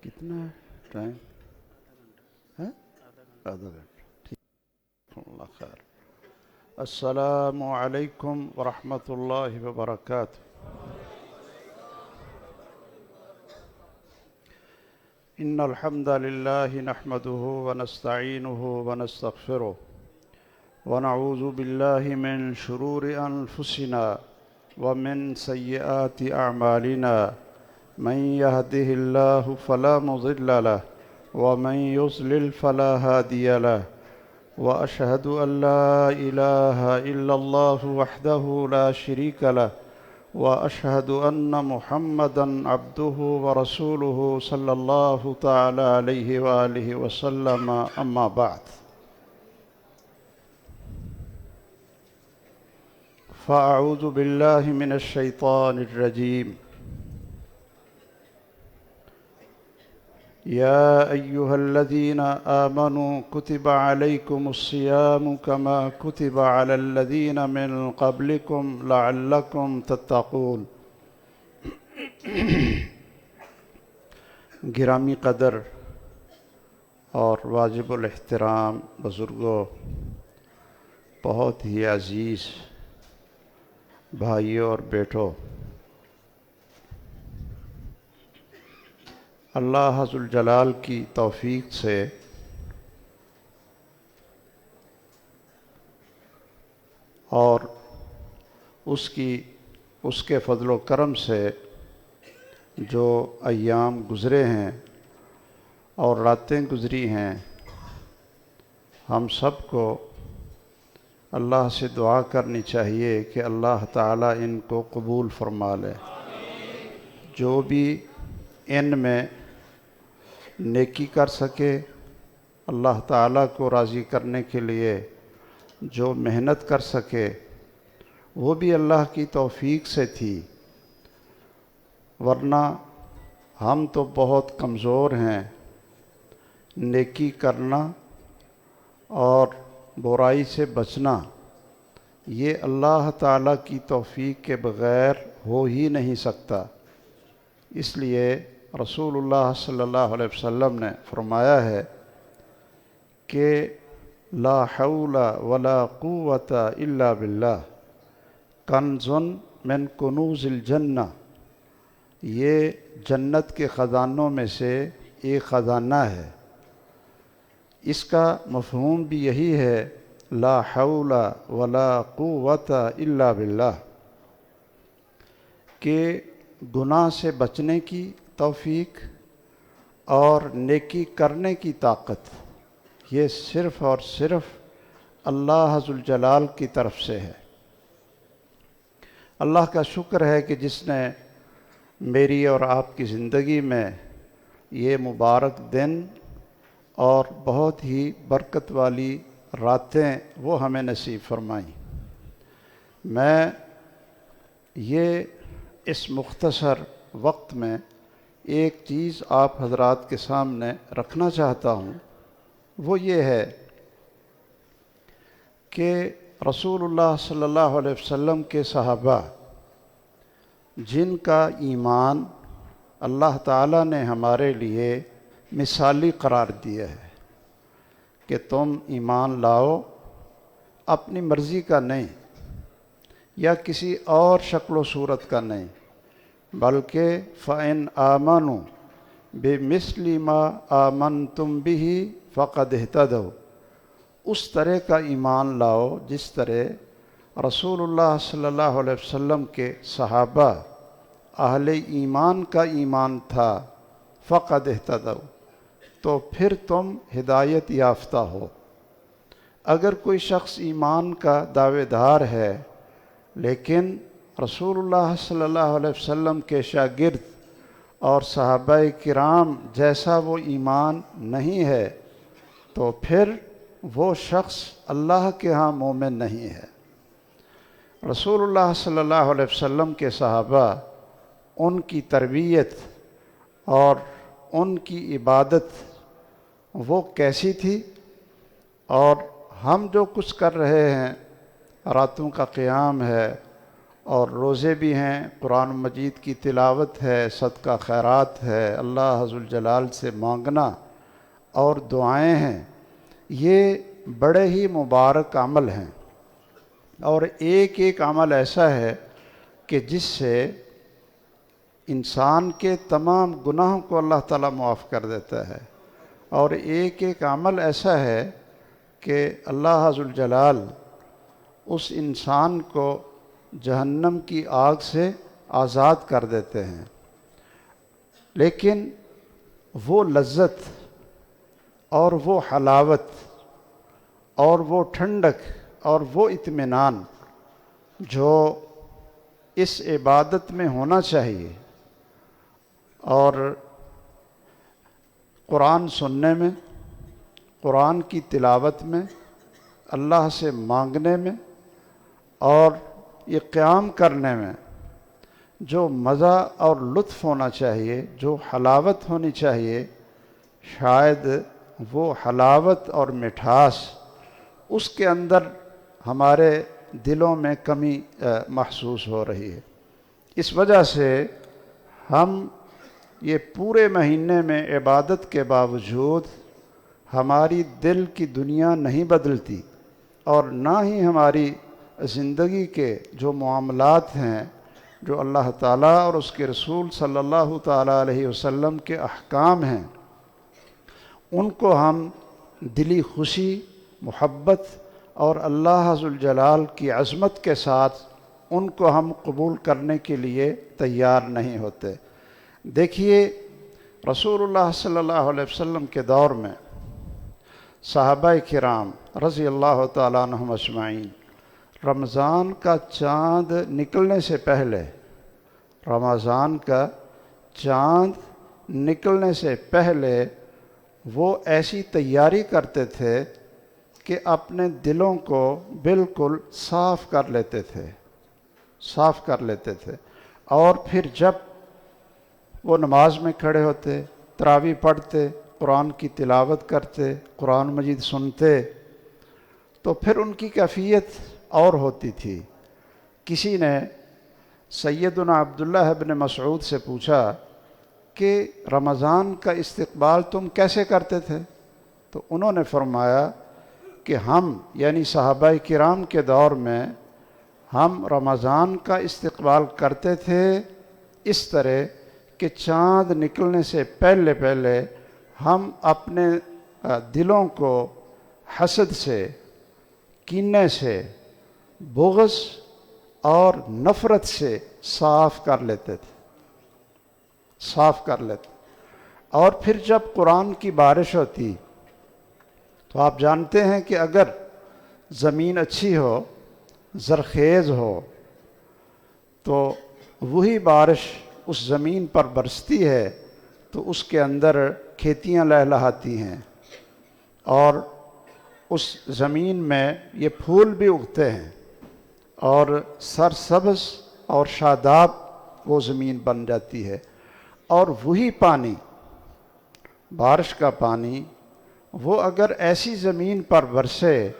کتنا ہے ٹائم ہے؟ آدھا گھنٹہ ٹھیک، اللہ خیر۔ السلام علیکم ورحمۃ اللہ وبرکاتہ۔ ان الحمد للہ نحمده ونستعینه ونستغفره ونعوذ باللہ من شرور انفسنا ومن سیئات اعمالنا من يهده الله فلا مضل له ومن يضلل فلا هادي له وأشهد أن لا إله إلا الله وحده لا شريك له وأشهد أن محمدًا عبده ورسوله صلى الله تعالى عليه وآله وسلم أما بعد فأعوذ بالله من الشيطان الرجيم يا أيها الذين آمنوا كتب عليكم الصيام كما كتب على الذين من قبلكم لعلكم تتقون۔ گرامی قدر اور واجب الاحترام بزرگوں، بہت ہی عزیز بھائیوں اور بیٹوں، اللہ ذو الجلال کی توفیق سے اور اس کے فضل و کرم سے جو ایام گزرے ہیں اور راتیں گزری ہیں، ہم سب کو اللہ سے دعا کرنی چاہیے کہ اللہ تعالیٰ ان کو قبول فرما لے۔ جو بھی ان میں نیکی کر سکے، اللہ تعالیٰ کو راضی کرنے کے لیے جو محنت کر سکے، وہ بھی اللہ کی توفیق سے تھی، ورنہ ہم تو بہت کمزور ہیں۔ نیکی کرنا اور برائی سے بچنا یہ اللہ تعالیٰ کی توفیق کے بغیر ہو ہی نہیں سکتا۔ اس لیے رسول اللہ صلی اللہ علیہ وسلم نے فرمایا ہے کہ لا حول ولا قوت الا باللہ کنز من کنوز الجنہ، یہ جنت کے خزانوں میں سے ایک خزانہ ہے۔ اس کا مفہوم بھی یہی ہے، لا حول ولا قوت الا باللہ، کہ گناہ سے بچنے کی توفیق اور نیکی کرنے کی طاقت یہ صرف اور صرف اللہ ذو الجلال کی طرف سے ہے۔ اللہ کا شکر ہے کہ جس نے میری اور آپ کی زندگی میں یہ مبارک دن اور بہت ہی برکت والی راتیں وہ ہمیں نصیب فرمائیں۔ میں یہ اس مختصر وقت میں ایک چیز آپ حضرات کے سامنے رکھنا چاہتا ہوں، وہ یہ ہے کہ رسول اللہ صلی اللہ علیہ وسلم کے صحابہ جن کا ایمان اللہ تعالیٰ نے ہمارے لیے مثالی قرار دیا ہے کہ تم ایمان لاؤ اپنی مرضی کا نہیں یا کسی اور شکل و صورت کا نہیں، بلکہ فَإِنْ آمَنُوا بِمِثْلِ مَا آمَنْتُمْ بِهِ فَقَدْ اهْتَدَوْا، اس طرح کا ایمان لاؤ جس طرح رسول اللہ صلی اللہ علیہ وسلم کے صحابہ اہل ایمان کا ایمان تھا، فَقَدْ اهْتَدَوْا، تو پھر تم ہدایت یافتہ ہو۔ اگر کوئی شخص ایمان کا دعوے دار ہے لیکن رسول اللہ صلی اللہ علیہ وسلم کے شاگرد اور صحابہ کرام جیسا وہ ایمان نہیں ہے، تو پھر وہ شخص اللہ کے ہاں مومن نہیں ہے۔ رسول اللہ صلی اللہ علیہ وسلم کے صحابہ، ان کی تربیت اور ان کی عبادت وہ کیسی تھی، اور ہم جو کچھ کر رہے ہیں، راتوں کا قیام ہے اور روزے بھی ہیں، قرآن مجید کی تلاوت ہے، صدقہ خیرات ہے، اللہ ذوالجلال سے مانگنا اور دعائیں ہیں، یہ بڑے ہی مبارک عمل ہیں، اور ایک ایک عمل ایسا ہے کہ جس سے انسان کے تمام گناہوں کو اللہ تعالیٰ معاف کر دیتا ہے، اور ایک ایک عمل ایسا ہے کہ اللہ ذوالجلال اس انسان کو جہنم کی آگ سے آزاد کر دیتے ہیں۔ لیکن وہ لذت اور وہ حلاوت اور وہ ٹھنڈک اور وہ اطمینان جو اس عبادت میں ہونا چاہیے، اور قرآن سننے میں، قرآن کی تلاوت میں، اللہ سے مانگنے میں اور یہ قیام کرنے میں جو مزہ اور لطف ہونا چاہیے، جو حلاوت ہونی چاہیے، شاید وہ حلاوت اور مٹھاس اس کے اندر ہمارے دلوں میں کمی محسوس ہو رہی ہے۔ اس وجہ سے ہم یہ پورے مہینے میں عبادت کے باوجود ہماری دل کی دنیا نہیں بدلتی، اور نہ ہی ہماری زندگی کے جو معاملات ہیں، جو اللہ تعالیٰ اور اس کے رسول صلی اللہ تعالیٰ علیہ وسلم کے احکام ہیں، ان کو ہم دلی خوشی، محبت اور اللہ ذوالجلال کی عظمت کے ساتھ ان کو ہم قبول کرنے کے لیے تیار نہیں ہوتے۔ دیکھیے، رسول اللہ صلی اللہ علیہ وسلم کے دور میں صحابہ کرام رضی اللہ تعالیٰ عنہم اجمعین رمضان کا چاند نکلنے سے پہلے، رمضان کا چاند نکلنے سے پہلے وہ ایسی تیاری کرتے تھے کہ اپنے دلوں کو بالکل صاف کر لیتے تھے، اور پھر جب وہ نماز میں کھڑے ہوتے، تراویح پڑھتے، قرآن کی تلاوت کرتے، قرآن مجید سنتے، تو پھر ان کی کیفیت اور ہوتی تھی۔ کسی نے سیدنا عبداللہ ابن مسعود سے پوچھا کہ رمضان کا استقبال تم کیسے کرتے تھے؟ تو انہوں نے فرمایا کہ ہم، یعنی صحابہ کرام کے دور میں، ہم رمضان کا استقبال کرتے تھے اس طرح کہ چاند نکلنے سے پہلے ہم اپنے دلوں کو حسد سے، کینے سے، بغض اور نفرت سے صاف کر لیتے، اور پھر جب قرآن کی بارش ہوتی تو آپ جانتے ہیں کہ اگر زمین اچھی ہو، زرخیز ہو، تو وہی بارش اس زمین پر برستی ہے تو اس کے اندر کھیتیاں لہلہاتی ہیں، اور اس زمین میں یہ پھول بھی اگتے ہیں، اور سرسبز اور شاداب وہ زمین بن جاتی ہے۔ اور وہی پانی، بارش کا پانی، وہ اگر ایسی زمین پر برسے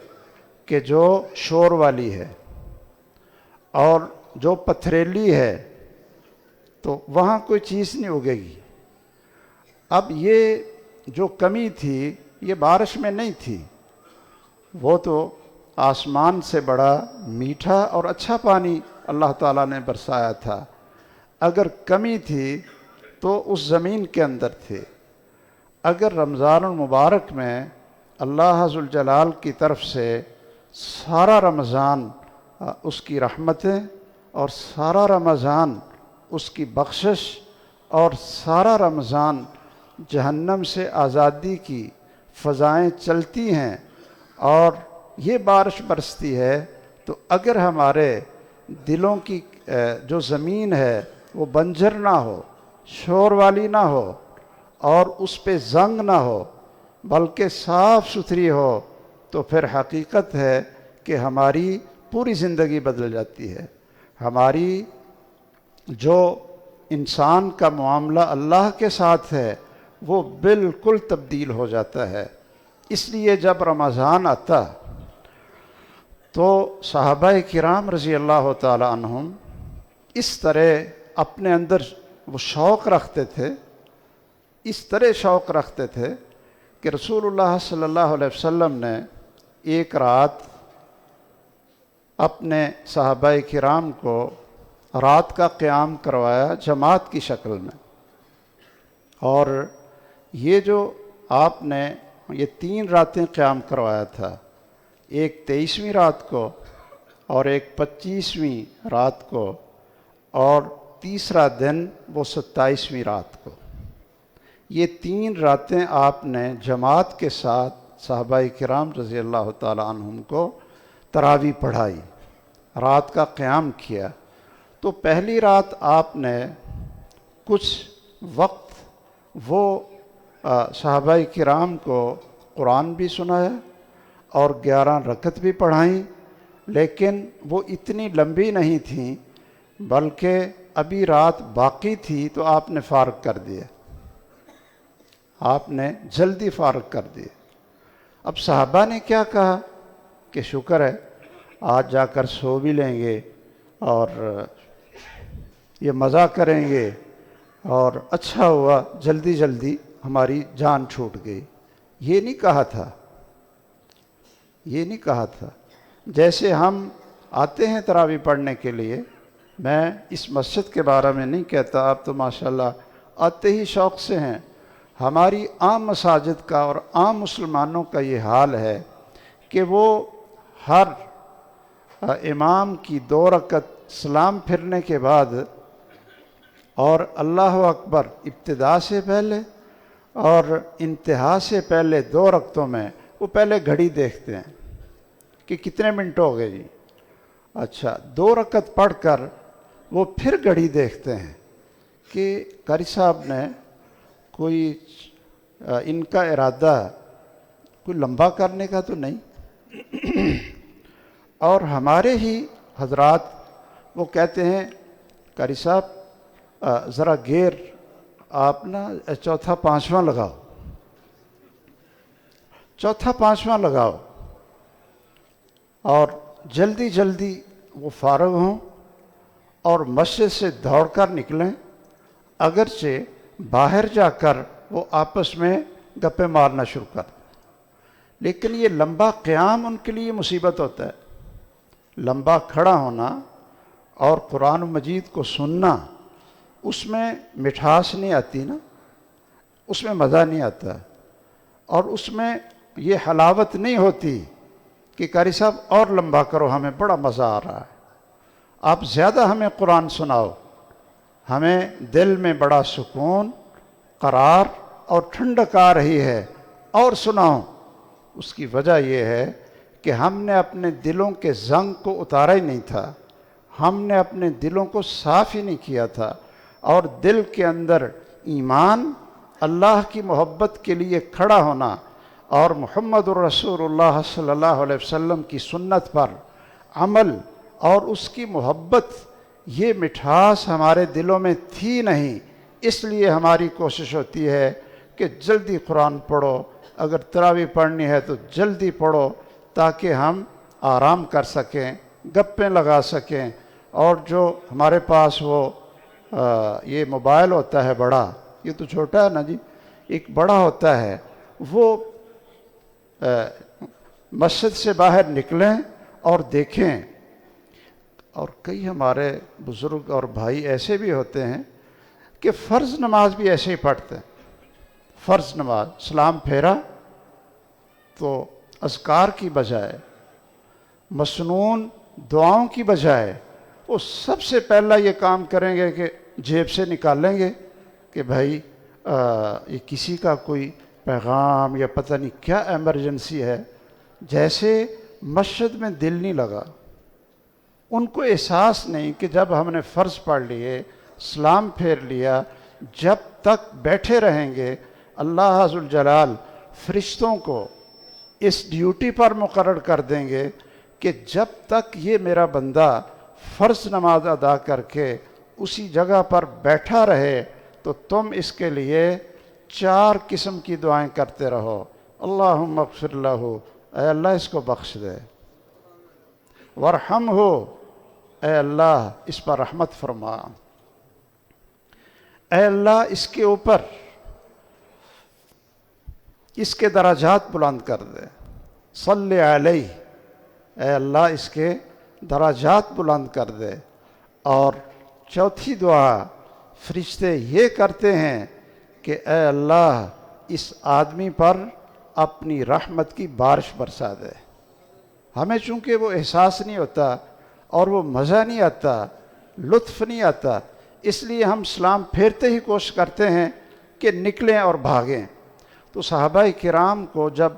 کہ جو شور والی ہے اور جو پتھریلی ہے، تو وہاں کوئی چیز نہیں اگے گی۔ اب یہ جو کمی تھی یہ بارش میں نہیں تھی، وہ تو آسمان سے بڑا میٹھا اور اچھا پانی اللہ تعالیٰ نے برسایا تھا۔ اگر کمی تھی تو اس زمین کے اندر تھی۔ اگر رمضان المبارک میں اللہ ذوالجلال کی طرف سے سارا رمضان اس کی رحمتیں، اور سارا رمضان اس کی بخشش، اور سارا رمضان جہنم سے آزادی کی فضائیں چلتی ہیں، اور یہ بارش برستی ہے، تو اگر ہمارے دلوں کی جو زمین ہے وہ بنجر نہ ہو، شور والی نہ ہو، اور اس پہ زنگ نہ ہو، بلکہ صاف ستھری ہو، تو پھر حقیقت ہے کہ ہماری پوری زندگی بدل جاتی ہے۔ ہماری جو انسان کا معاملہ اللہ کے ساتھ ہے وہ بالکل تبدیل ہو جاتا ہے۔ اس لیے جب رمضان آتا تو صحابہ کرام رضی اللہ تعالی عنہم اس طرح اپنے اندر وہ شوق رکھتے تھے، اس طرح شوق رکھتے تھے کہ رسول اللہ صلی اللہ علیہ وسلم نے ایک رات اپنے صحابہ کرام کو رات کا قیام کروایا جماعت کی شکل میں، اور یہ جو آپ نے یہ 3 راتیں قیام کروایا تھا، ایک 23ویں رات کو اور ایک 25ویں رات کو اور تیسرا دن وہ 27ویں رات کو، یہ 3 راتیں آپ نے جماعت کے ساتھ صحابہ کرام رضی اللہ تعالی عنہم کو تراویح پڑھائی، رات کا قیام کیا۔ تو پہلی رات آپ نے کچھ وقت وہ صحابہ کرام کو قرآن بھی سنایا اور 11 رکعت بھی پڑھائیں، لیکن وہ اتنی لمبی نہیں تھیں، بلکہ ابھی رات باقی تھی تو آپ نے فارغ کر دیا، آپ نے جلدی فارغ کر دیا۔ اب صحابہ نے کیا کہا کہ شکر ہے، آج جا کر سو بھی لیں گے اور یہ مزہ کریں گے، اور اچھا ہوا جلدی جلدی ہماری جان چھوٹ گئی۔ یہ نہیں کہا تھا، یہ نہیں کہا تھا۔ جیسے ہم آتے ہیں تراویح پڑھنے کے لیے، میں اس مسجد کے بارے میں نہیں کہتا، آپ تو ماشاءاللہ آتے ہی شوق سے ہیں، ہماری عام مساجد کا اور عام مسلمانوں کا یہ حال ہے کہ وہ ہر امام کی 2 رکعت سلام پھرنے کے بعد اور اللہ اکبر ابتدا سے پہلے اور انتہا سے پہلے 2 رکعتوں میں وہ پہلے گھڑی دیکھتے ہیں کہ کتنے منٹ ہو گئے جی۔ اچھا 2 رکعت پڑھ کر وہ پھر گھڑی دیکھتے ہیں کہ قاری صاحب نے کوئی ان کا ارادہ کوئی لمبا کرنے کا تو نہیں، اور ہمارے ہی حضرات وہ کہتے ہیں قاری صاحب ذرا گیر آپ نا 4تھا 5واں لگاؤ، 4تھا 5واں لگاؤ، اور جلدی جلدی وہ فارغ ہوں اور مسجد سے دوڑ کر نکلیں، اگرچہ باہر جا کر وہ آپس میں گپے مارنا شروع کر دیں، لیکن یہ لمبا قیام ان کے لیے مصیبت ہوتا ہے۔ لمبا کھڑا ہونا اور قرآن مجید کو سننا، اس میں مٹھاس نہیں آتی نا، اس میں مزہ نہیں آتا، اور اس میں یہ حلاوت نہیں ہوتی کہ قاری صاحب اور لمبا کرو، ہمیں بڑا مزہ آ رہا ہے، آپ زیادہ ہمیں قرآن سناؤ، ہمیں دل میں بڑا سکون، قرار اور ٹھنڈک آ رہی ہے، اور سناؤ۔ اس کی وجہ یہ ہے کہ ہم نے اپنے دلوں کے زنگ کو اتارا ہی نہیں تھا، ہم نے اپنے دلوں کو صاف ہی نہیں کیا تھا، اور دل کے اندر ایمان، اللہ کی محبت کے لیے کھڑا ہونا اور محمد الرسول اللہ صلی اللہ علیہ وسلم کی سنت پر عمل اور اس کی محبت، یہ مٹھاس ہمارے دلوں میں تھی نہیں۔ اس لیے ہماری کوشش ہوتی ہے کہ جلدی قرآن پڑھو، اگر تراویح پڑھنی ہے تو جلدی پڑھو تاکہ ہم آرام کر سکیں، گپیں لگا سکیں، اور جو ہمارے پاس وہ یہ موبائل ہوتا ہے بڑا، یہ تو چھوٹا ہے نا جی، ایک بڑا ہوتا ہے، وہ مسجد سے باہر نکلیں اور دیکھیں۔ اور کئی ہمارے بزرگ اور بھائی ایسے بھی ہوتے ہیں کہ فرض نماز بھی ایسے ہی پڑھتے ہیں، فرض نماز سلام پھیرا تو اذکار کی بجائے، مسنون دعاؤں کی بجائے، وہ سب سے پہلا یہ کام کریں گے کہ جیب سے نکالیں گے کہ بھائی یہ کسی کا کوئی پیغام یا پتہ نہیں کیا ایمرجنسی ہے، جیسے مسجد میں دل نہیں لگا۔ ان کو احساس نہیں کہ جب ہم نے فرض پڑھ لیے، سلام پھیر لیا، جب تک بیٹھے رہیں گے اللہ ذوالجلال فرشتوں کو اس ڈیوٹی پر مقرر کر دیں گے کہ جب تک یہ میرا بندہ فرض نماز ادا کر کے اسی جگہ پر بیٹھا رہے تو تم اس کے لیے 4 قسم کی دعائیں کرتے رہو۔ اللہم اغفر لہ، اے اللہ اس کو بخش دے، ورحم ہو، اے اللہ اس پر رحمت فرما، اے اللہ اس کے اوپر اس کے درجات بلند کر دے، صلی علیہ، اے اللہ اس کے درجات بلند کر دے۔ اور چوتھی دعا فرشتے یہ کرتے ہیں کہ اے اللہ اس آدمی پر اپنی رحمت کی بارش برسا دے۔ ہمیں چونکہ وہ احساس نہیں ہوتا اور وہ مزہ نہیں آتا، لطف نہیں آتا، اس لیے ہم سلام پھیرتے ہی کوشش کرتے ہیں کہ نکلیں اور بھاگیں۔ تو صحابہ کرام کو جب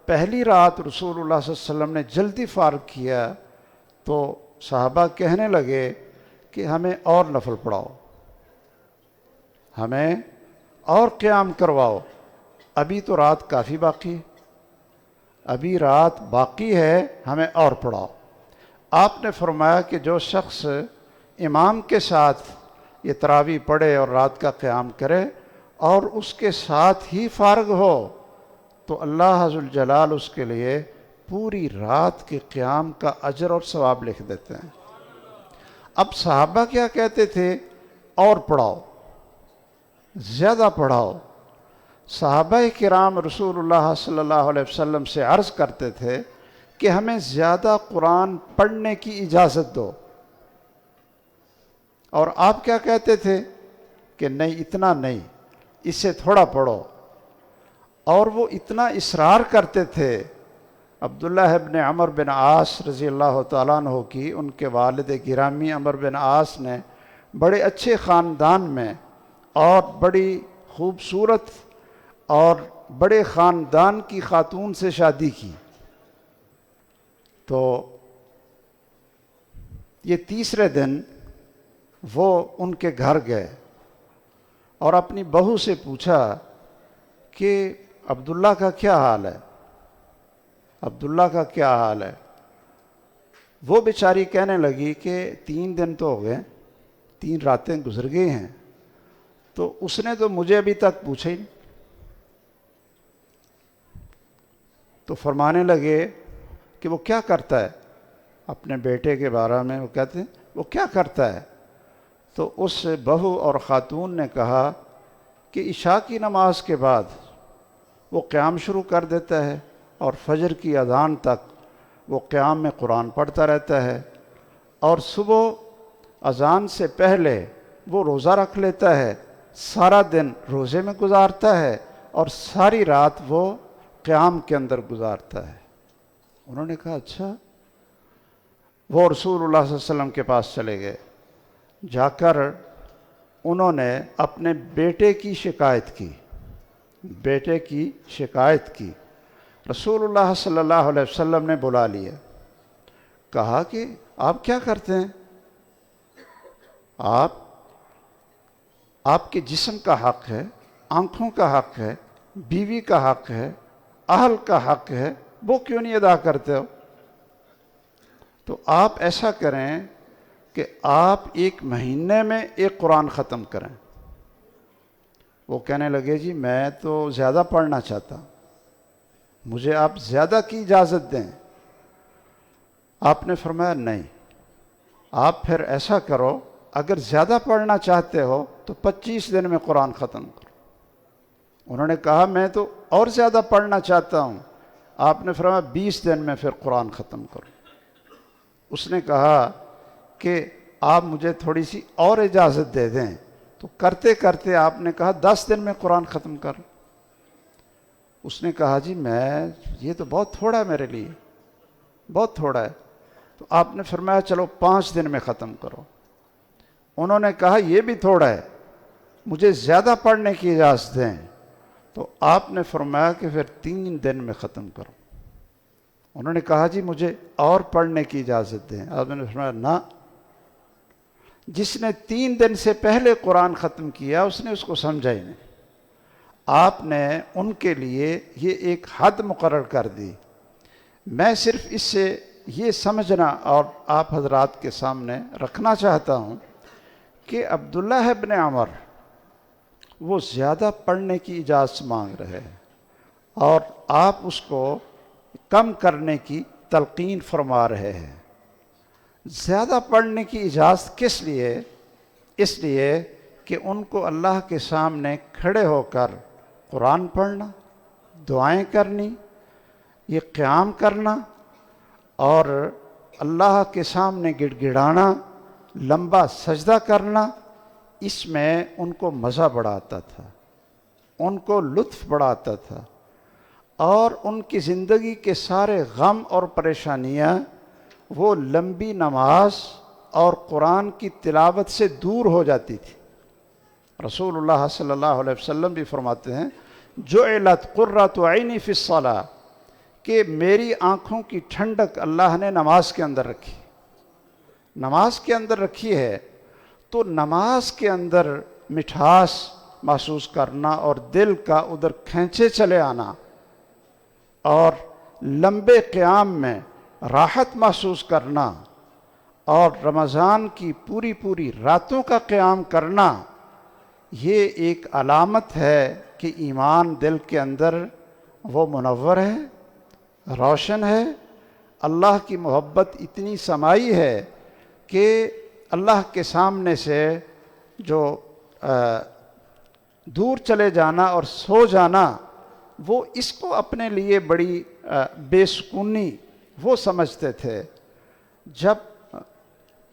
پہلی رات رسول اللہ صلی اللہ علیہ وسلم نے جلدی فارغ کیا تو صحابہ کہنے لگے کہ ہمیں اور نفل پڑھاؤ، ہمیں اور قیام کرواؤ، ابھی تو رات کافی باقی ہے، ابھی رات باقی ہے، ہمیں اور پڑھاؤ۔ آپ نے فرمایا کہ جو شخص امام کے ساتھ یہ تراویح پڑھے اور رات کا قیام کرے اور اس کے ساتھ ہی فارغ ہو تو اللہ ذوالجلال اس کے لیے پوری رات کے قیام کا اجر اور ثواب لکھ دیتے ہیں۔ اب صحابہ کیا کہتے تھے؟ اور پڑھاؤ، زیادہ پڑھاؤ۔ صحابہ کرام رسول اللہ صلی اللہ علیہ وسلم سے عرض کرتے تھے کہ ہمیں زیادہ قرآن پڑھنے کی اجازت دو، اور آپ کیا کہتے تھے کہ نہیں، اتنا نہیں، اس سے تھوڑا پڑھو۔ اور وہ اتنا اصرار کرتے تھے۔ عبداللہ ابن عمر بن عاص رضی اللہ تعالیٰ عنہ کی، ان کے والد گرامی عمر بن عاص نے بڑے اچھے خاندان میں اور بڑی خوبصورت اور بڑے خاندان کی خاتون سے شادی کی، تو یہ تیسرے دن وہ ان کے گھر گئے اور اپنی بہو سے پوچھا کہ عبداللہ کا کیا حال ہے، عبداللہ کا کیا حال ہے؟ وہ بیچاری کہنے لگی کہ 3 دن تو ہو گئے، 3 راتیں گزر گئی ہیں، تو اس نے تو مجھے ابھی تک پوچھا ہی نہیں۔ تو فرمانے لگے کہ وہ کیا کرتا ہے، اپنے بیٹے کے بارے میں وہ کہتے ہیں وہ کیا کرتا ہے؟ تو اس بہو اور خاتون نے کہا کہ عشاء کی نماز کے بعد وہ قیام شروع کر دیتا ہے اور فجر کی اذان تک وہ قیام میں قرآن پڑھتا رہتا ہے، اور صبح اذان سے پہلے وہ روزہ رکھ لیتا ہے، سارا دن روزے میں گزارتا ہے اور ساری رات وہ قیام کے اندر گزارتا ہے۔ انہوں نے کہا اچھا۔ وہ رسول اللہ صلی اللہ علیہ وسلم کے پاس چلے گئے، جا کر انہوں نے اپنے بیٹے کی شکایت کی، بیٹے کی شکایت کی۔ رسول اللہ صلی اللہ علیہ وسلم نے بلا لیا، کہا کہ آپ کیا کرتے ہیں؟ آپ کے جسم کا حق ہے، آنکھوں کا حق ہے، بیوی کا حق ہے، اہل کا حق ہے، وہ کیوں نہیں ادا کرتے ہو؟ تو آپ ایسا کریں کہ آپ 1 مہینے میں 1 قرآن ختم کریں۔ وہ کہنے لگے جی میں تو زیادہ پڑھنا چاہتا ہوں، مجھے آپ زیادہ کی اجازت دیں۔ آپ نے فرمایا نہیں، آپ پھر ایسا کرو، اگر زیادہ پڑھنا چاہتے ہو تو 25 دن میں قرآن ختم کرو۔ انہوں نے کہا میں تو اور زیادہ پڑھنا چاہتا ہوں۔ آپ نے فرمایا 20 دن میں پھر قرآن ختم کرو۔ اس نے کہا کہ آپ مجھے تھوڑی سی اور اجازت دے دیں، تو کرتے کرتے آپ نے کہا 10 دن میں قرآن ختم کر۔ اس نے کہا جی یہ تو بہت تھوڑا ہے میرے لیے، بہت تھوڑا ہے۔ تو آپ نے فرمایا چلو 5 دن میں ختم کرو۔ انہوں نے کہا یہ بھی تھوڑا ہے، مجھے زیادہ پڑھنے کی اجازت دیں۔ تو آپ نے فرمایا کہ پھر 3 دن میں ختم کرو۔ انہوں نے کہا جی مجھے اور پڑھنے کی اجازت دیں۔ آپ نے فرمایا نہ، جس نے 3 دن سے پہلے قرآن ختم کیا اس نے اس کو سمجھا ہی نہیں۔ آپ نے ان کے لیے یہ ایک حد مقرر کر دی۔ میں صرف اس سے یہ سمجھنا اور آپ حضرات کے سامنے رکھنا چاہتا ہوں کہ عبداللہ ابن عمر وہ زیادہ پڑھنے کی اجازت مانگ رہے ہیں اور آپ اس کو کم کرنے کی تلقین فرما رہے ہیں، زیادہ پڑھنے کی اجازت کس لیے؟ اس لیے کہ ان کو اللہ کے سامنے کھڑے ہو کر قرآن پڑھنا، دعائیں کرنی، یہ قیام کرنا اور اللہ کے سامنے گڑ گڑانا، لمبا سجدہ کرنا، اس میں ان کو مزہ بڑا آتا تھا، ان کو لطف بڑا آتا تھا، اور ان کی زندگی کے سارے غم اور پریشانیاں وہ لمبی نماز اور قرآن کی تلاوت سے دور ہو جاتی تھی۔ رسول اللہ صلی اللہ علیہ وسلم بھی فرماتے ہیں جعلت قرۃ عینی فی الصلاۃ، کہ میری آنکھوں کی ٹھنڈک اللہ نے نماز کے اندر رکھی، نماز کے اندر رکھی ہے۔ تو نماز کے اندر مٹھاس محسوس کرنا اور دل کا ادھر کھینچے چلے آنا اور لمبے قیام میں راحت محسوس کرنا اور رمضان کی پوری پوری راتوں کا قیام کرنا، یہ ایک علامت ہے کہ ایمان دل کے اندر وہ منور ہے، روشن ہے، اللہ کی محبت اتنی سمائی ہے کہ اللہ کے سامنے سے جو دور چلے جانا اور سو جانا، وہ اس کو اپنے لیے بڑی بے سکونی وہ سمجھتے تھے۔ جب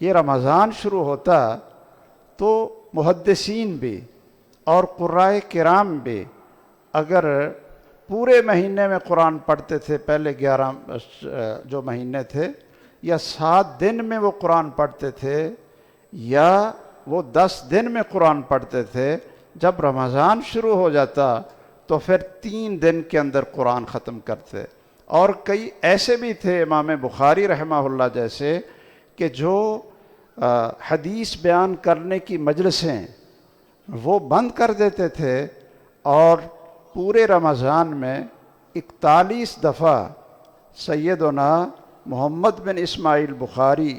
یہ رمضان شروع ہوتا تو محدثین بھی اور قرائے کرام بھی اگر پورے مہینے میں قرآن پڑھتے تھے، پہلے 11 جو مہینے تھے، یا 7 دن میں وہ قرآن پڑھتے تھے، یا وہ 10 دن میں قرآن پڑھتے تھے، جب رمضان شروع ہو جاتا تو پھر 3 دن کے اندر قرآن ختم کرتے۔ اور کئی ایسے بھی تھے، امام بخاری رحمہ اللہ جیسے، کہ جو حدیث بیان کرنے کی مجلسیں وہ بند کر دیتے تھے اور پورے رمضان میں 41 دفعہ سیدنا محمد بن اسماعیل بخاری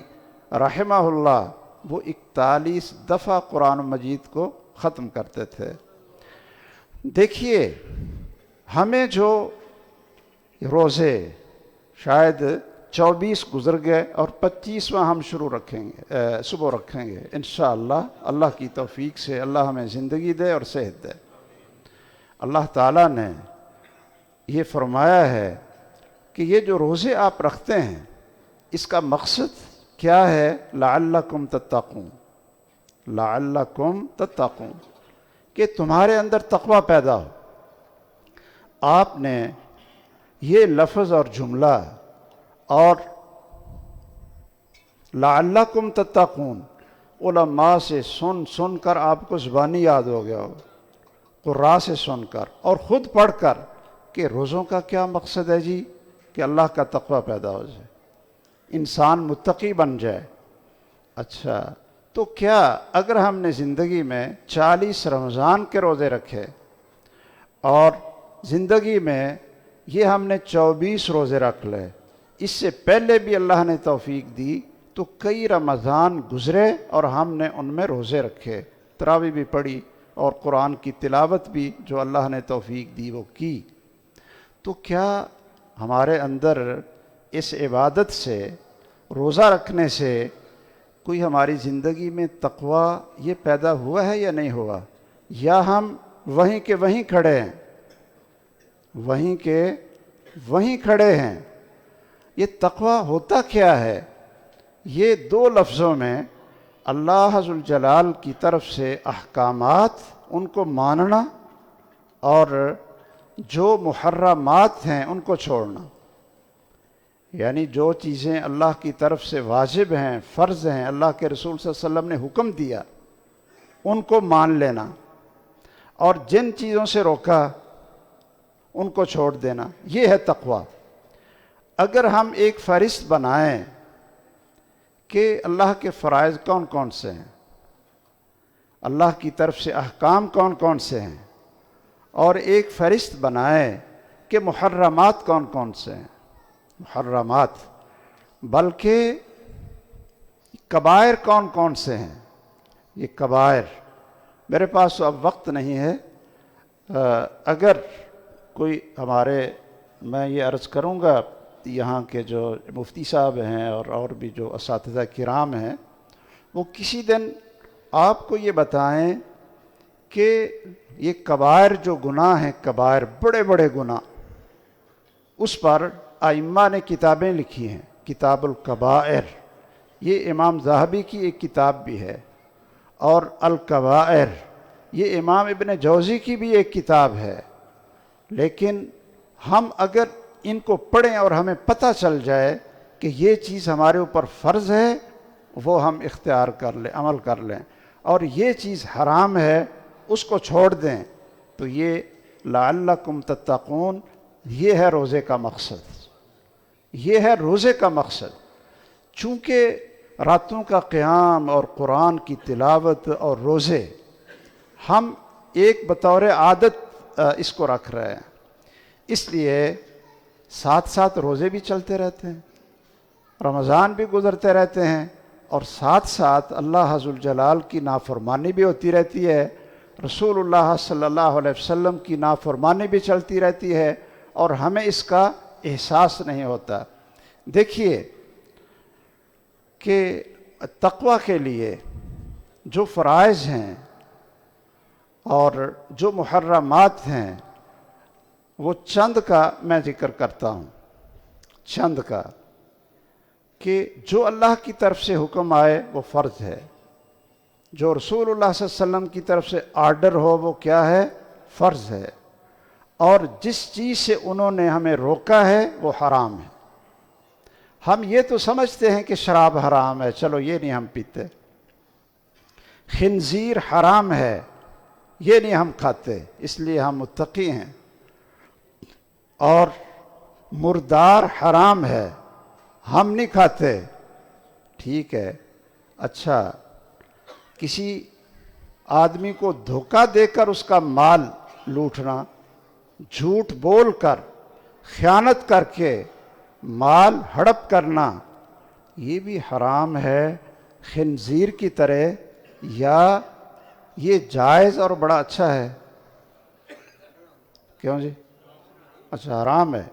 رحمہ اللہ وہ 41 دفعہ قرآن مجید کو ختم کرتے تھے۔ دیکھیے، ہمیں جو روزے شاید 24 گزر گئے اور 25واں ہم شروع رکھیں گے، صبح رکھیں گے انشاءاللہ، اللہ کی توفیق سے۔ اللہ ہمیں زندگی دے اور صحت دے۔ اللہ تعالیٰ نے یہ فرمایا ہے کہ یہ جو روزے آپ رکھتے ہیں، اس کا مقصد کیا ہے؟ لعلکم تتقون، لعلکم تتقون، کہ تمہارے اندر تقوی پیدا ہو۔ آپ نے یہ لفظ اور جملہ اور لعلکم تتقون علماء سے سن کر آپ کو زبانی یاد ہو گیا ہو، قراء سے سن کر اور خود پڑھ کر، کہ روزوں کا کیا مقصد ہے جی؟ کہ اللہ کا تقوی پیدا ہو جائے، انسان متقی بن جائے۔ اچھا، تو کیا اگر ہم نے زندگی میں 40 رمضان کے روزے رکھے اور زندگی میں یہ ہم نے 24 روزے رکھ لے، اس سے پہلے بھی اللہ نے توفیق دی تو کئی رمضان گزرے اور ہم نے ان میں روزے رکھے، تراویح بھی پڑھی اور قرآن کی تلاوت بھی جو اللہ نے توفیق دی وہ کی، تو کیا ہمارے اندر اس عبادت سے، روزہ رکھنے سے، کوئی ہماری زندگی میں تقوی یہ پیدا ہوا ہے یا نہیں ہوا؟ یا ہم وہیں کے وہیں کھڑے ہیں، وہیں کے وہیں کھڑے ہیں؟ یہ تقوی ہوتا کیا ہے؟ یہ 2 لفظوں میں اللہ ذوالجلال کی طرف سے احکامات ان کو ماننا اور جو محرمات ہیں ان کو چھوڑنا، یعنی جو چیزیں اللہ کی طرف سے واجب ہیں، فرض ہیں، اللہ کے رسول صلی اللہ علیہ وسلم نے حکم دیا، ان کو مان لینا، اور جن چیزوں سے روکا ان کو چھوڑ دینا، یہ ہے تقوی۔ اگر ہم ایک فہرست بنائیں کہ اللہ کے فرائض کون کون سے ہیں، اللہ کی طرف سے احکام کون کون سے ہیں، اور ایک فہرست بنائیں کہ محرمات کون کون سے ہیں، محرمات، بلکہ کبائر کون کون سے ہیں، یہ کبائر، میرے پاس تو اب وقت نہیں ہے، اگر کوئی ہمارے، میں یہ عرض کروں گا یہاں کے جو مفتی صاحب ہیں اور بھی جو اساتذہ کرام ہیں، وہ کسی دن آپ کو یہ بتائیں کہ یہ کبائر جو گناہ ہیں، کبائر بڑے بڑے گناہ، اس پر ائمہ نے کتابیں لکھی ہیں۔ کتاب الکبائر، یہ امام ذہبی کی ایک کتاب بھی ہے، اور الکبائر یہ امام ابن جوزی کی بھی ایک کتاب ہے۔ لیکن ہم اگر ان کو پڑھیں اور ہمیں پتہ چل جائے کہ یہ چیز ہمارے اوپر فرض ہے، وہ ہم اختیار کر لیں، عمل کر لیں، اور یہ چیز حرام ہے اس کو چھوڑ دیں، تو یہ لعلکم تتقون، یہ ہے روزے کا مقصد، یہ ہے روزے کا مقصد۔ چونکہ راتوں کا قیام اور قرآن کی تلاوت اور روزے ہم ایک بطور عادت اس کو رکھ رہے ہیں، اس لیے ساتھ ساتھ روزے بھی چلتے رہتے ہیں، رمضان بھی گزرتے رہتے ہیں، اور ساتھ ساتھ اللہ عز الجلال کی نافرمانی بھی ہوتی رہتی ہے، رسول اللہ صلی اللہ علیہ وسلم کی نافرمانی بھی چلتی رہتی ہے، اور ہمیں اس کا احساس نہیں ہوتا۔ دیکھیے کہ تقوی کے لیے جو فرائض ہیں اور جو محرمات ہیں، وہ چند کا میں ذکر کرتا ہوں، چند کا، کہ جو اللہ کی طرف سے حکم آئے وہ فرض ہے، جو رسول اللہ صلی اللہ علیہ وسلم کی طرف سے آرڈر ہو وہ کیا ہے؟ فرض ہے، اور جس چیز سے انہوں نے ہمیں روکا ہے وہ حرام ہے۔ ہم یہ تو سمجھتے ہیں کہ شراب حرام ہے، چلو یہ نہیں ہم پیتے، خنزیر حرام ہے، یہ نہیں ہم کھاتے، اس لیے ہم متقی ہیں، اور مردار حرام ہے، ہم نہیں کھاتے، ٹھیک ہے۔ اچھا، کسی آدمی کو دھوکہ دے کر اس کا مال لوٹنا، جھوٹ بول کر، خیانت کر کے مال ہڑپ کرنا، یہ بھی حرام ہے خنزیر کی طرح، یا یہ جائز اور بڑا اچھا ہے؟ کیوں جی؟ اچھا حرام ہے،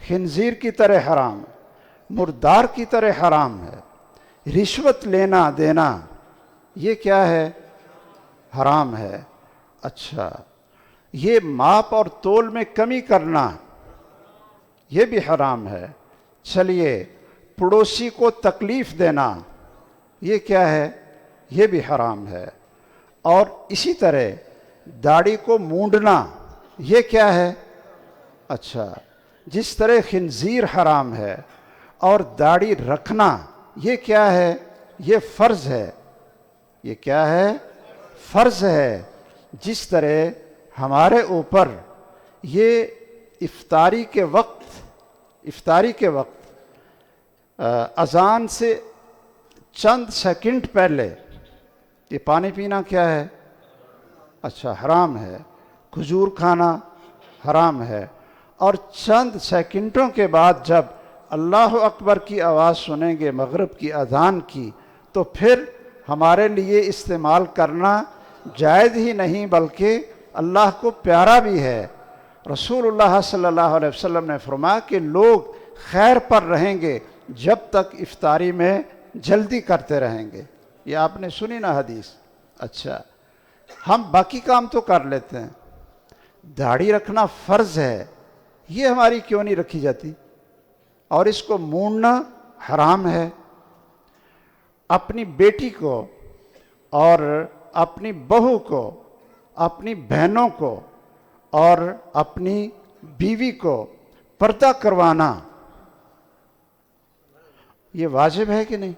خنزیر کی طرح حرام ہے، مردار کی طرح حرام ہے۔ رشوت لینا دینا یہ کیا ہے؟ حرام ہے۔ اچھا، یہ ماپ اور تول میں کمی کرنا یہ بھی حرام ہے۔ چلیے، پڑوسی کو تکلیف دینا یہ کیا ہے؟ یہ بھی حرام ہے۔ اور اسی طرح داڑھی کو مونڈنا یہ کیا ہے؟ اچھا، جس طرح خنزیر حرام ہے اور داڑھی رکھنا یہ کیا ہے؟ یہ فرض ہے۔ یہ کیا ہے؟ فرض ہے۔ جس طرح ہمارے اوپر یہ افطاری کے وقت اذان سے چند سیکنڈ پہلے یہ پانی پینا کیا ہے؟ اچھا حرام ہے۔ کھجور کھانا حرام ہے، اور چند سیکنڈوں کے بعد جب اللہ اکبر کی آواز سنیں گے مغرب کی اذان کی، تو پھر ہمارے لیے استعمال کرنا جائز ہی نہیں بلکہ اللہ کو پیارا بھی ہے۔ رسول اللہ صلی اللہ علیہ وسلم نے فرمایا کہ لوگ خیر پر رہیں گے جب تک افطاری میں جلدی کرتے رہیں گے۔ یہ آپ نے سنی نا حدیث؟ اچھا، ہم باقی کام تو کر لیتے ہیں، داڑھی رکھنا فرض ہے، یہ ہماری کیوں نہیں رکھی جاتی؟ اور اس کو مونڈنا حرام ہے۔ اپنی بیٹی کو اور اپنی بہو کو، اپنی بہنوں کو اور اپنی بیوی کو پردہ کروانا یہ واجب ہے کہ نہیں؟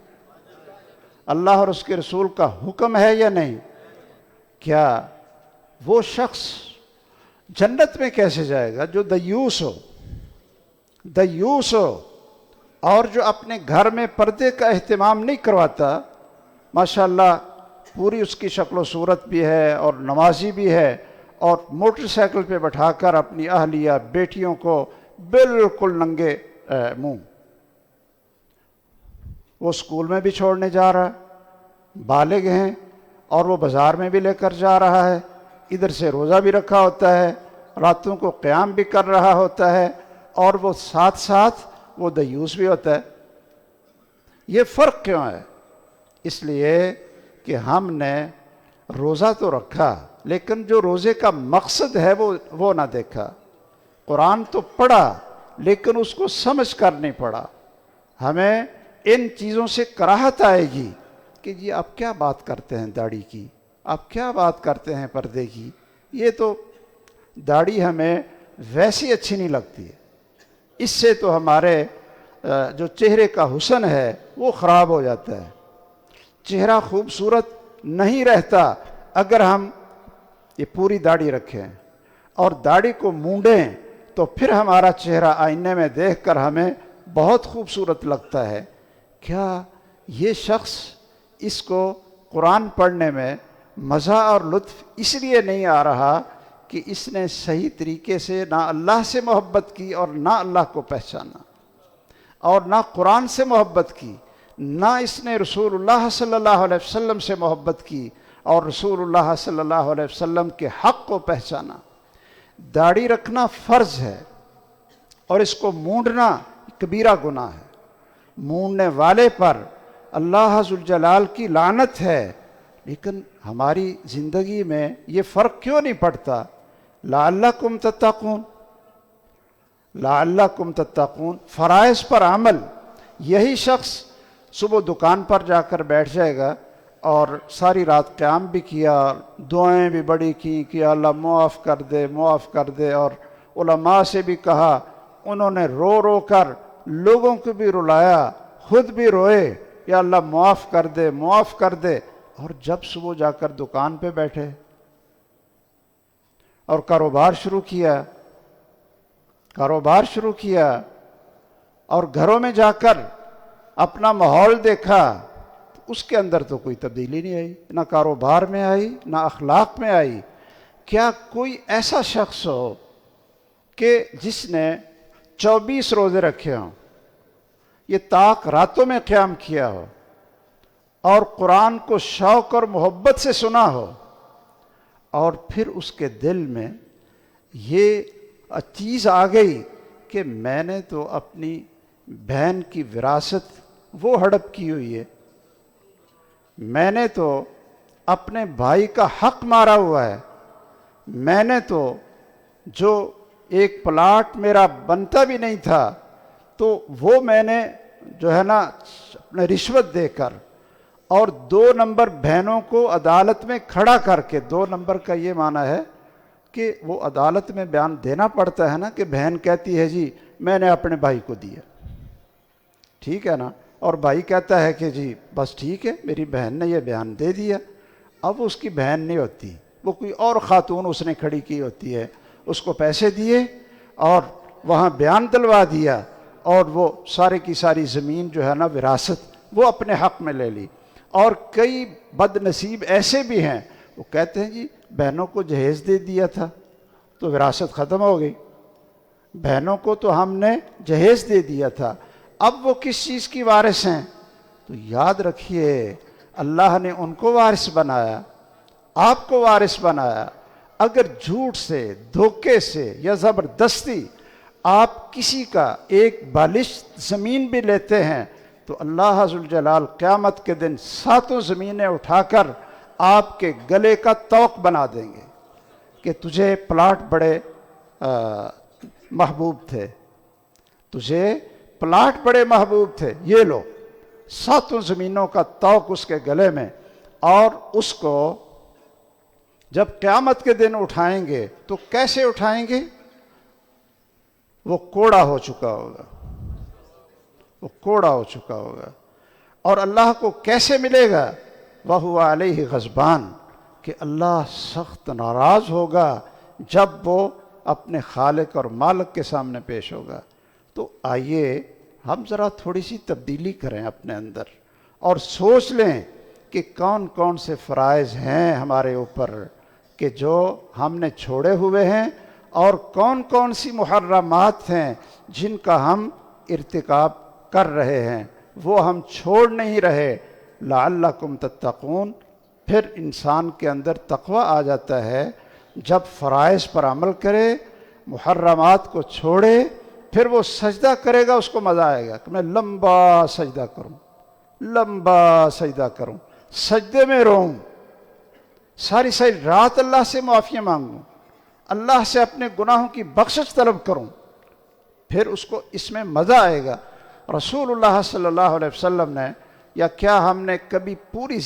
اللہ اور اس کے رسول کا حکم ہے یا نہیں؟ کیا وہ شخص جنت میں کیسے جائے گا جو دیوس ہو اور جو اپنے گھر میں پردے کا اہتمام نہیں کرواتا؟ ماشاءاللہ پوری اس کی شکل و صورت بھی ہے اور نمازی بھی ہے، اور موٹر سائیکل پہ بٹھا کر اپنی اہلیہ بیٹیوں کو بالکل ننگے منہ وہ اسکول میں بھی چھوڑنے جا رہا ہے، بالغ ہیں، اور وہ بازار میں بھی لے کر جا رہا ہے، ادھر سے روزہ بھی رکھا ہوتا ہے، راتوں کو قیام بھی کر رہا ہوتا ہے، اور وہ ساتھ ساتھ وہ دیوس بھی ہوتا ہے۔ یہ فرق کیوں ہے؟ اس لیے کہ ہم نے روزہ تو رکھا لیکن جو روزے کا مقصد ہے وہ نہ دیکھا۔ قرآن تو پڑھا لیکن اس کو سمجھ کر نہیں پڑھا۔ ہمیں ان چیزوں سے کراہت آئے گی کہ جی آپ کیا بات کرتے ہیں داڑھی کی، آپ کیا بات کرتے ہیں پردے کی، یہ تو داڑھی ہمیں ویسی اچھی نہیں لگتی ہے، اس سے تو ہمارے جو چہرے کا حسن ہے وہ خراب ہو جاتا ہے۔ چہرہ خوبصورت نہیں رہتا اگر ہم یہ پوری داڑھی رکھیں اور داڑھی کو مونڈیں تو پھر ہمارا چہرہ آئینے میں دیکھ کر ہمیں بہت خوبصورت لگتا ہے۔ کیا یہ شخص اس کو قرآن پڑھنے میں مزہ اور لطف اس لیے نہیں آ رہا کہ اس نے صحیح طریقے سے نہ اللہ سے محبت کی اور نہ اللہ کو پہچانا، اور نہ قرآن سے محبت کی، نہ اس نے رسول اللہ صلی اللہ علیہ وسلم سے محبت کی اور رسول اللہ صلی اللہ علیہ وسلم کے حق کو پہچانا۔ داڑھی رکھنا فرض ہے اور اس کو مونڈنا کبیرہ گناہ ہے۔ مونڈنے والے پر اللہ ذوالجلال کی لعنت ہے، لیکن ہماری زندگی میں یہ فرق کیوں نہیں پڑتا؟ لعلکم تتقون، لعلکم تتقون، فرائض پر عمل۔ یہی شخص صبح دکان پر جا کر بیٹھ جائے گا اور ساری رات قیام بھی کیا، دعائیں بھی بڑی کی کہ اللہ معاف کر دے معاف کر دے، اور علماء سے بھی کہا، انہوں نے رو رو کر لوگوں کو بھی رلایا، خود بھی روئے یا اللہ معاف کر دے معاف کر دے، اور جب صبح جا کر دکان پہ بیٹھے اور کاروبار شروع کیا اور گھروں میں جا کر اپنا ماحول دیکھا، اس کے اندر تو کوئی تبدیلی نہیں آئی، نہ کاروبار میں آئی نہ اخلاق میں آئی۔ کیا کوئی ایسا شخص ہو کہ جس نے 24 روزے رکھے ہوں، یہ طاق راتوں میں قیام کیا ہو اور قرآن کو شوق اور محبت سے سنا ہو، اور پھر اس کے دل میں یہ چیز آ گئی کہ میں نے تو اپنی بہن کی وراثت وہ ہڑپ کی ہوئی ہے، میں نے تو اپنے بھائی کا حق مارا ہوا ہے، میں نے تو جو ایک پلاٹ میرا بنتا بھی نہیں تھا تو وہ میں نے جو ہے نا اپنے رشوت دے کر اور 2 نمبر بہنوں کو عدالت میں کھڑا کر کے، 2 نمبر کا یہ معنی ہے کہ وہ عدالت میں بیان دینا پڑتا ہے نا کہ بہن کہتی ہے جی میں نے اپنے بھائی کو دیا، ٹھیک ہے نا، اور بھائی کہتا ہے کہ جی بس ٹھیک ہے میری بہن نے یہ بیان دے دیا۔ اب اس کی بہن نہیں ہوتی، وہ کوئی اور خاتون اس نے کھڑی کی ہوتی ہے، اس کو پیسے دیے اور وہاں بیان دلوا دیا، اور وہ سارے کی ساری زمین جو ہے نا وراثت وہ اپنے حق میں لے لی۔ اور کئی بد نصیب ایسے بھی ہیں، وہ کہتے ہیں جی بہنوں کو جہیز دے دیا تھا تو وراثت ختم ہو گئی، بہنوں کو تو ہم نے جہیز دے دیا تھا، اب وہ کس چیز کی وارث ہیں؟ تو یاد رکھیے اللہ نے ان کو وارث بنایا، آپ کو وارث بنایا۔ اگر جھوٹ سے، دھوکے سے یا زبردستی آپ کسی کا ایک بالشت زمین بھی لیتے ہیں تو اللہ ذوالجلال قیامت کے دن 7 زمینیں اٹھا کر آپ کے گلے کا طوق بنا دیں گے کہ تجھے پلاٹ بڑے محبوب تھے، تجھے پلاٹ بڑے محبوب تھے، یہ لو 7 زمینوں کا طوق اس کے گلے میں۔ اور اس کو جب قیامت کے دن اٹھائیں گے تو کیسے اٹھائیں گے؟ وہ کوڑا ہو چکا ہوگا، وہ کوڑا ہو چکا ہوگا۔ اور اللہ کو کیسے ملے گا؟ وَهُوَ عَلَيْهِ غَضْبَانٌ، کہ اللہ سخت ناراض ہوگا جب وہ اپنے خالق اور مالک کے سامنے پیش ہوگا۔ تو آئیے ہم ذرا تھوڑی سی تبدیلی کریں اپنے اندر اور سوچ لیں کہ کون کون سے فرائض ہیں ہمارے اوپر کہ جو ہم نے چھوڑے ہوئے ہیں، اور کون کون سی محرمات ہیں جن کا ہم ارتکاب کر رہے ہیں، وہ ہم چھوڑ نہیں رہے۔ لعلکم تتقون، پھر انسان کے اندر تقوی آ جاتا ہے جب فرائض پر عمل کرے، محرمات کو چھوڑے پھر وہ سجدہ کرے گا، اس کو مزہ آئے گا کہ میں لمبا سجدہ کروں، لمبا سجدہ کروں، سجدے میں روؤں، ساری ساری رات اللہ سے معافی مانگوں، اللہ سے اپنے گناہوں کی بخشش طلب کروں، پھر اس کو اس میں مزہ آئے گا۔ رسول اللہ صلی اللہ علیہ وسلم نے، یا کیا ہم نے کبھی پوری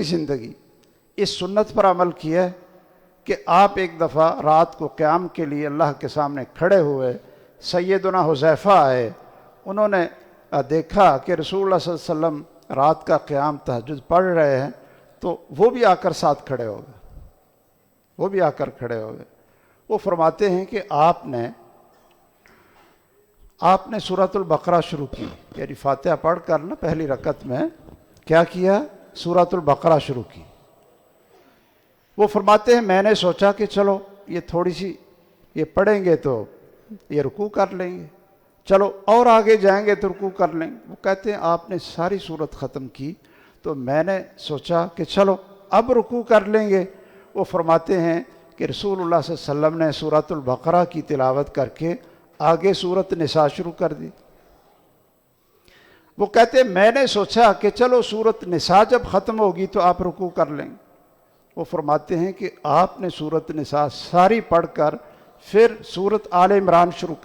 زندگی اس سنت پر عمل کیا ہے کہ آپ ایک دفعہ رات کو قیام کے لیے اللہ کے سامنے کھڑے ہوئے، سیدنا حذیفہ آئے، انہوں نے دیکھا کہ رسول اللہ صلی اللہ علیہ وسلم رات کا قیام تہجد پڑھ رہے ہیں، تو وہ بھی آ کر ساتھ کھڑے ہو گئے، وہ فرماتے ہیں کہ آپ نے سورۃ البقرہ شروع کی، یعنی فاتحہ پڑھ کر نا پہلی رکعت میں کیا کیا؟ سورۃ البقرہ شروع کی۔ وہ فرماتے ہیں میں نے سوچا کہ چلو یہ تھوڑی سی یہ پڑھیں گے تو یہ رکوع کر لیں گے، چلو اور آگے جائیں گے تو رکوع کر لیں گے۔ وہ کہتے ہیں آپ نے ساری سورت ختم کی تو میں نے سوچا کہ چلو اب رکوع کر لیں گے۔ وہ فرماتے ہیں کہ رسول اللہ صلی اللہ علیہ وسلم نے سورۃ البقرہ کی تلاوت کر کے آگے سورۃ نساء شروع کر دی۔ وہ کہتے ہیں میں نے سوچا کہ چلو سورۃ نساء جب ختم ہوگی تو آپ رکوع کر لیں گے۔ وہ فرماتے ہیں کہ آپ نے سورۃ نساء ساری پڑھ کر پھر سورۃ آل عمران شروع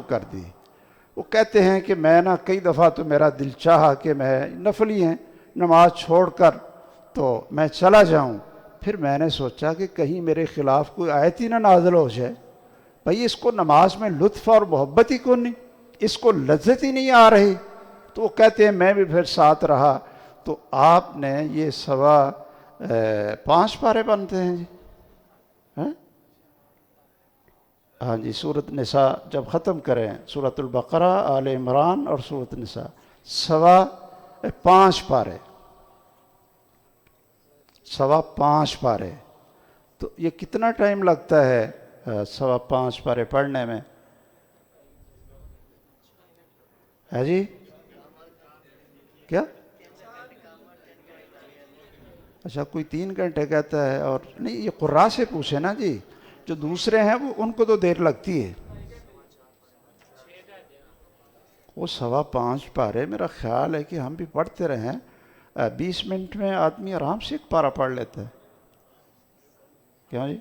کر دی۔ وہ کہتے ہیں کہ میں کئی دفعہ تو میرا دل چاہا کہ میں نفلی ہیں نماز چھوڑ کر تو میں چلا جاؤں، پھر میں نے سوچا کہ کہیں میرے خلاف کوئی آیت ہی نہ نازل ہو جائے، بھئی اس کو نماز میں لطف اور محبت ہی کو نہیں، اس کو لذت ہی نہیں آ رہی۔ تو وہ کہتے ہیں میں بھی پھر ساتھ رہا، تو آپ نے یہ 5 پارے بنتے ہیں جی، ہاں جی، سورۃ نساء جب ختم کریں، سورۃ البقرہ، آل عمران اور سورۃ نساء 5.25 پارے، 5.25 پارے، تو یہ کتنا ٹائم لگتا ہے 5.25 پارے پڑھنے میں؟ ہے جی کیا؟ اچھا کوئی 3 گھنٹے کہتا ہے، اور نہیں یہ قراء سے پوچھے نا جی، جو دوسرے ہیں وہ ان کو تو دیر لگتی ہے۔ وہ 5.25 پارے میرا خیال ہے کہ ہم بھی پڑھتے رہیں، 20 منٹ میں آدمی آرام سے ایک پارہ پڑھ لیتا ہے، کیا جی؟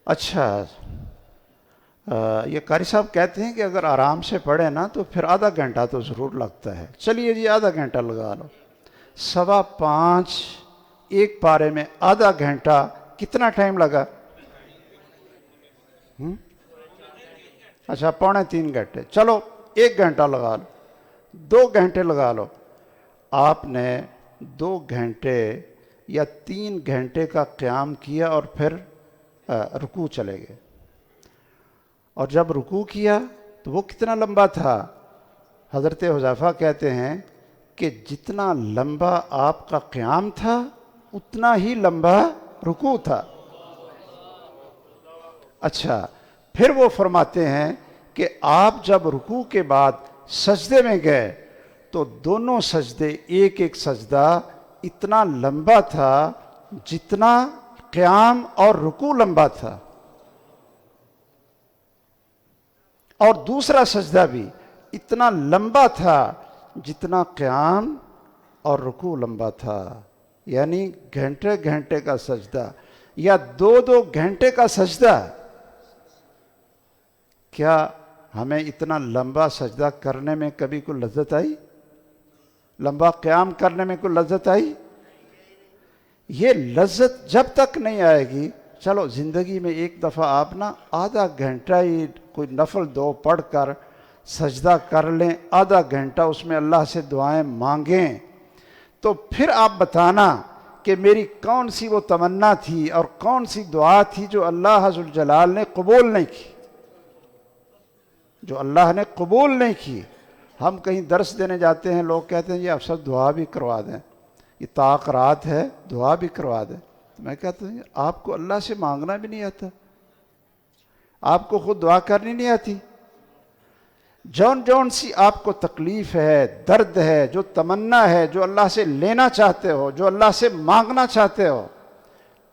اچھا یہ قاری صاحب کہتے ہیں کہ اگر آرام سے پڑھے نا تو پھر آدھا گھنٹہ تو ضرور لگتا ہے، چلیے جی آدھا گھنٹہ لگا لو، 5.25 ایک پارے میں آدھا گھنٹہ، کتنا ٹائم لگا؟ اچھا 2.25 گھنٹے، چلو 1 گھنٹہ لگا لو، 2 گھنٹے لگا لو۔ آپ نے 2 گھنٹے یا 3 گھنٹے کا قیام کیا اور پھر رکوع چلے گئے، اور جب رکوع کیا تو وہ کتنا لمبا تھا؟ حضرت حذیفہ کہتے ہیں کہ جتنا لمبا آپ کا قیام تھا اتنا ہی لمبا رکوع تھا۔ اچھا پھر وہ فرماتے ہیں کہ آپ جب رکوع کے بعد سجدے میں گئے تو دونوں سجدے، ایک سجدہ اتنا لمبا تھا جتنا قیام اور رکوع لمبا تھا، اور دوسرا سجدہ بھی اتنا لمبا تھا جتنا قیام اور رکوع لمبا تھا، یعنی گھنٹے گھنٹے کا سجدہ یا 2 گھنٹے کا سجدہ۔ کیا ہمیں اتنا لمبا سجدہ کرنے میں کبھی کوئی لذت آئی؟ لمبا قیام کرنے میں کوئی لذت آئی؟ یہ لذت جب تک نہیں آئے گی، چلو زندگی میں ایک دفعہ آپ نا آدھا گھنٹہ ہی کوئی نفل 2 پڑھ کر سجدہ کر لیں، آدھا گھنٹہ اس میں اللہ سے دعائیں مانگیں، تو پھر آپ بتانا کہ میری کون سی وہ تمنا تھی اور کون سی دعا تھی جو اللہ ذوالجلال نے قبول نہیں کی، جو اللہ نے قبول نہیں کی۔ ہم کہیں درس دینے جاتے ہیں، لوگ کہتے ہیں یہ افسر دعا بھی کروا دیں، یہ تاقرات ہے دعا بھی کروا دیں، تو میں کہتا ہوں آپ کو اللہ سے مانگنا بھی نہیں آتا، آپ کو خود دعا کرنی نہیں آتی، جون سی آپ کو تکلیف ہے، درد ہے، جو تمنا ہے، جو اللہ سے لینا چاہتے ہو، جو اللہ سے مانگنا چاہتے ہو،